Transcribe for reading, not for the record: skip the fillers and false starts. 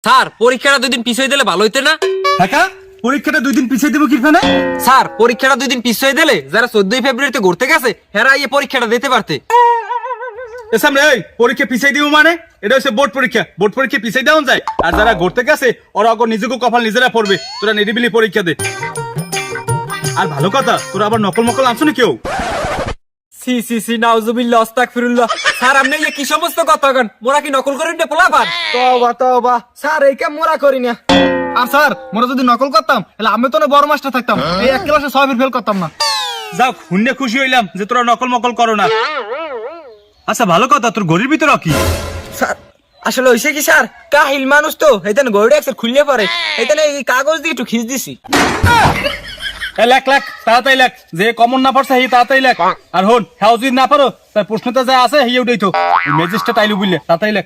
Sir পরীক্ষাটা 2 দিন পিছিয়ে দিলে ভালো হইতো না? হ্যাঁ, পরীক্ষাটা 2 দিন পিছিয়ে দেবো কিরখানে? স্যার পরীক্ষাটা 2 দিন পিছিয়ে দিলে যারা 14 ফেব্রুয়ারিতে ঘুরতে গেছে হেরা এই পরীক্ষাটা দিতে পারতে। সামনে এই পরীক্ষা পিছিয়ে দিব মানে? এটা হচ্ছে বোর্ড পরীক্ষা, বোর্ড পরীক্ষা পিছিয়ে দেওয়া যায়। আর যারা ঘুরতে গেছে ওরা অগর নিজেকে কপাল নিজেরা পড়বে, তোরা নিরিবিলি পরীক্ষা দে। আর ভালো কথা, তোরা আবার নকল মকল আনছো না কেউ? সি সি সি নাউজুবিল্লাহ আস্তাগফিরুল্লাহ। স্যার আপনি এই কি সমস্ত কথা কন? মোরা কি নকল করেন না পোলাপান? তওবা তওবা, স্যার এই কাম মোরা করি না। আর স্যার মোরা যদি নকল করতাম তাহলে আমি তো না বড় মাস্টার থাকতাম, এই এক ক্লাসে 6 ফেল করতাম না। যাও, শুনে খুশি হইলাম যে তোরা নকল মকল করো না। আচ্ছা ভালো কথা, তোর ঘড়ির ভিতরে কি? স্যার আসলে হইছে কি স্যার, কাহিল মানুষ তো এইখানে গড়ে একসের খুললে পারে, এইখানে এই কাগজ দিয়ে একটু খিচ দিছি। লেখ লেখ, তাড়াতাড়ি লেখ। যে কমন না পড়ছে সেই তাড়াতাড়ি লেখ। আর হন হ্যাঁ যদি না পারো তার প্রশ্নটা যা আছে সেই উঠাই তো ম্যাজিস্ট্রেট আইলু বুঝলে, তাড়াতাড়ি লেখ।